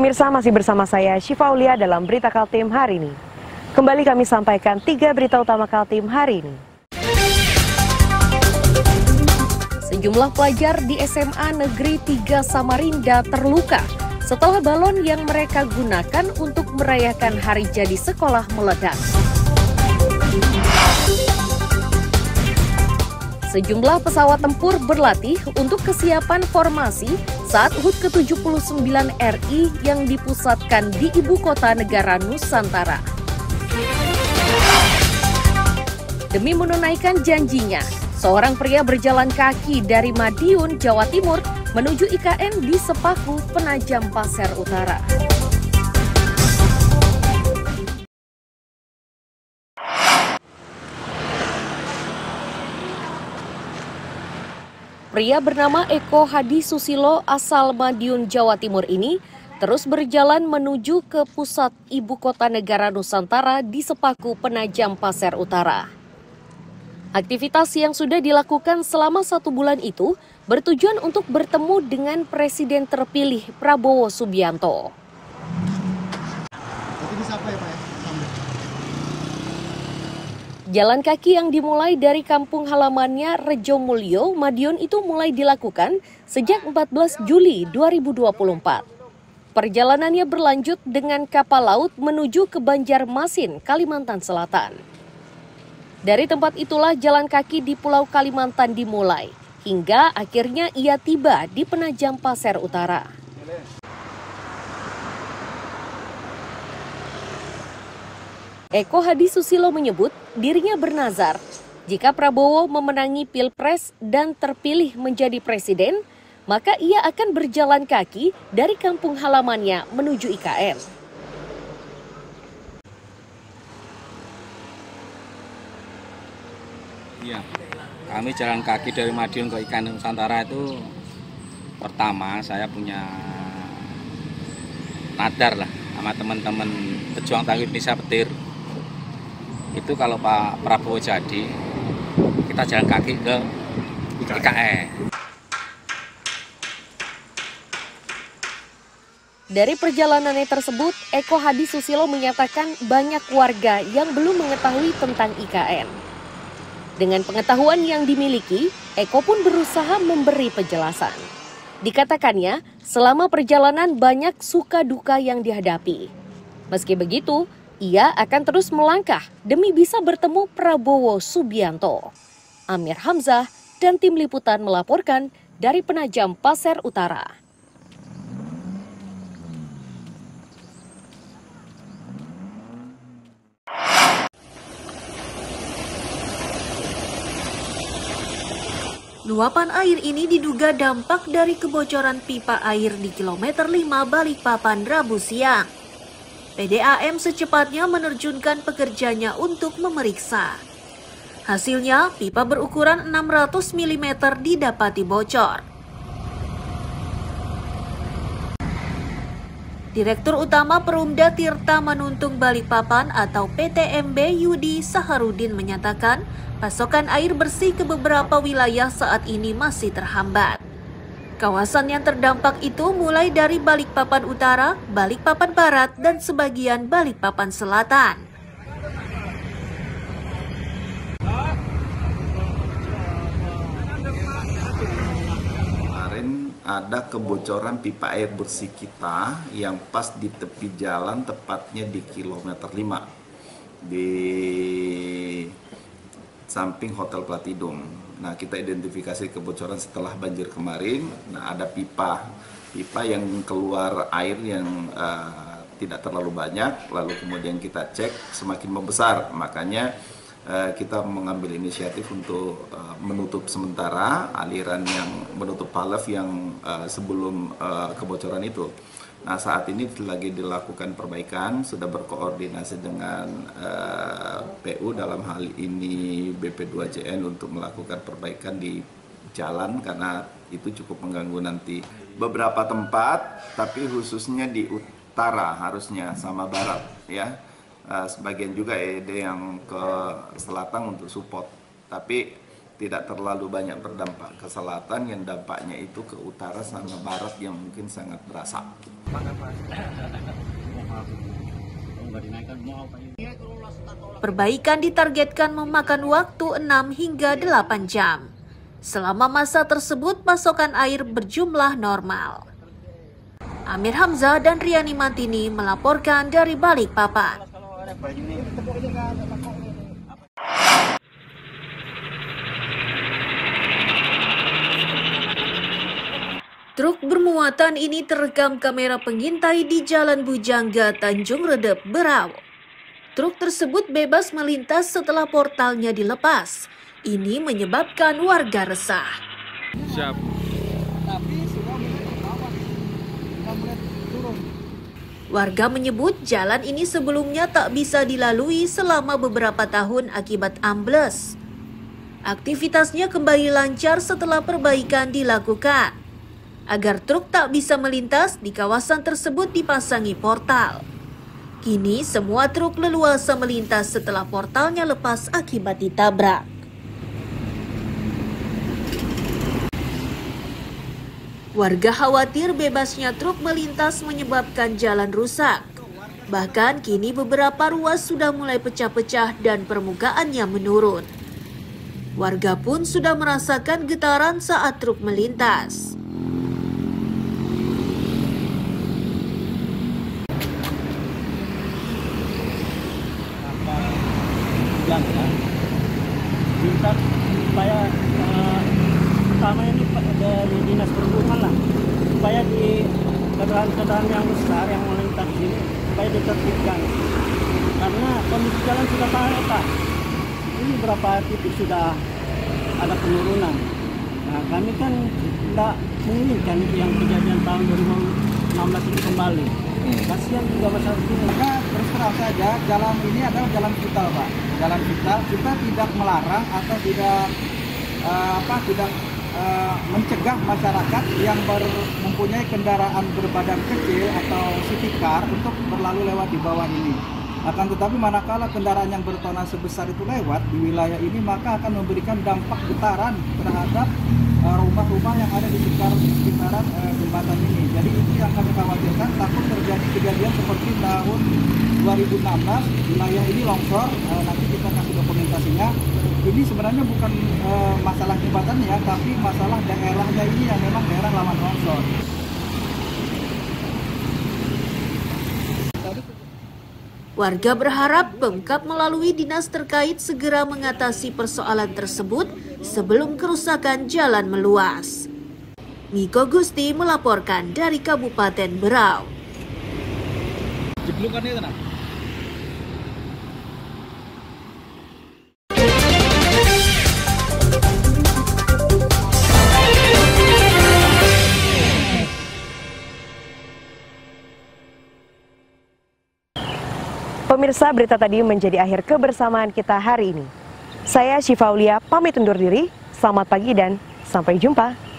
pemirsa, masih bersama saya Syifa Aulia dalam Berita Kaltim hari ini. Kembali kami sampaikan 3 berita utama Kaltim hari ini. Sejumlah pelajar di SMA Negeri 3 Samarinda terluka setelah balon yang mereka gunakan untuk merayakan hari jadi sekolah meledak. Sejumlah pesawat tempur berlatih untuk kesiapan formasi saat HUT ke-79 RI yang dipusatkan di Ibu Kota Negara Nusantara. Demi menunaikan janjinya, seorang pria berjalan kaki dari Madiun, Jawa Timur menuju IKN di Sepaku, Penajam Pasir Utara. Pria bernama Eko Hadi Susilo asal Madiun, Jawa Timur ini terus berjalan menuju ke pusat Ibu Kota Negara Nusantara di Sepaku, Penajam Pasir Utara. Aktivitas yang sudah dilakukan selama 1 bulan itu bertujuan untuk bertemu dengan Presiden terpilih Prabowo Subianto. Jalan kaki yang dimulai dari kampung halamannya Rejo Mulyo, Madiun itu mulai dilakukan sejak 14 Juli 2024. Perjalanannya berlanjut dengan kapal laut menuju ke Banjarmasin, Kalimantan Selatan. Dari tempat itulah jalan kaki di Pulau Kalimantan dimulai, hingga akhirnya ia tiba di Penajam Pasir Utara. Eko Hadi Susilo menyebut dirinya bernazar, jika Prabowo memenangi Pilpres dan terpilih menjadi presiden, maka ia akan berjalan kaki dari kampung halamannya menuju IKN. Iya, kami jalan kaki dari Madiun ke IKN Nusantara itu pertama saya punya nadar lah sama teman-teman pejuang tangguh Indonesia Petir. Itu kalau Pak Prabowo jadi, kita jalan kaki ke IKN. Dari perjalanannya tersebut, Eko Hadi Susilo menyatakan banyak warga yang belum mengetahui tentang IKN. Dengan pengetahuan yang dimiliki, Eko pun berusaha memberi penjelasan. Dikatakannya, selama perjalanan banyak suka duka yang dihadapi. Meski begitu, ia akan terus melangkah demi bisa bertemu Prabowo Subianto. Amir Hamzah dan tim liputan melaporkan dari Penajam Pasir Utara. Luapan air ini diduga dampak dari kebocoran pipa air di kilometer 5 Balikpapan Rabu siang. PDAM secepatnya menerjunkan pekerjanya untuk memeriksa. Hasilnya, pipa berukuran 600 mm didapati bocor. Direktur Utama Perumda Tirta Manuntung Balikpapan atau PTMB Yudi Saharudin menyatakan, pasokan air bersih ke beberapa wilayah saat ini masih terhambat. Kawasan yang terdampak itu mulai dari Balikpapan Utara, Balikpapan Barat, dan sebagian Balikpapan Selatan. Kemarin ada kebocoran pipa air bersih kita yang pas di tepi jalan, tepatnya di kilometer 5 di samping Hotel Platinum. Nah, kita identifikasi kebocoran setelah banjir kemarin. Nah, ada pipa yang keluar air yang tidak terlalu banyak, lalu kemudian kita cek semakin membesar. Makanya kita mengambil inisiatif untuk menutup sementara aliran yang menutup valve yang sebelum kebocoran itu. Nah, saat ini lagi dilakukan perbaikan, sudah berkoordinasi dengan PU dalam hal ini BP2JN untuk melakukan perbaikan di jalan karena itu cukup mengganggu nanti. Beberapa tempat, tapi khususnya di utara harusnya sama barat ya. Sebagian juga ED yang ke selatan untuk support. Tapi tidak terlalu banyak berdampak ke selatan, yang dampaknya itu ke utara sama barat yang mungkin sangat berasa. Perbaikan ditargetkan memakan waktu 6 hingga 8 jam. Selama masa tersebut, pasokan air berjumlah normal. Amir Hamzah dan Riani Mantini melaporkan dari Balikpapan. Truk bermuatan ini terekam kamera pengintai di Jalan Bujangga, Tanjung Redep, Berau. Truk tersebut bebas melintas setelah portalnya dilepas. Ini menyebabkan warga resah. Siap. Warga menyebut jalan ini sebelumnya tak bisa dilalui selama beberapa tahun akibat ambles. Aktivitasnya kembali lancar setelah perbaikan dilakukan. Agar truk tak bisa melintas, di kawasan tersebut dipasangi portal. Kini semua truk leluasa melintas setelah portalnya lepas akibat ditabrak. Warga khawatir bebasnya truk melintas menyebabkan jalan rusak. Bahkan kini beberapa ruas sudah mulai pecah-pecah dan permukaannya menurun. Warga pun sudah merasakan getaran saat truk melintas. Minta supaya pertama ini dari dinas perhubungan lah, supaya di kendaraan-kendaraan yang besar yang melintas di sini supaya ditertibkan, karena kondisi jalan sudah parah. Ini berapa titik sudah ada penurunan. Nah, kami kan tidak menginginkan yang kejadian tahun 2016 ini kembali. Kasihan juga masyarakat ini. Maka terus terang saja jalan ini adalah jalan vital, Pak. Jalan vital, kita tidak melarang atau tidak mencegah masyarakat yang mempunyai kendaraan berbadan kecil atau city car untuk berlalu lewat di bawah ini. Akan tetapi manakala kendaraan yang bertona sebesar itu lewat di wilayah ini, maka akan memberikan dampak getaran terhadap rumah-rumah yang ada di sekitaran jembatan ini. Jadi itu yang kami khawatirkan, takut terjadi kejadian seperti tahun 2016 wilayah ini longsor. Nanti kita kasih dokumentasinya. Ini sebenarnya bukan masalah jembatannya, tapi masalah daerahnya ini yang memang daerah rawan longsor. Warga berharap Pemkab melalui dinas terkait segera mengatasi persoalan tersebut sebelum kerusakan jalan meluas. Miko Gusti melaporkan dari Kabupaten Berau. Pemirsa, berita tadi menjadi akhir kebersamaan kita hari ini. Saya Syifa Aulia pamit undur diri. Selamat pagi dan sampai jumpa.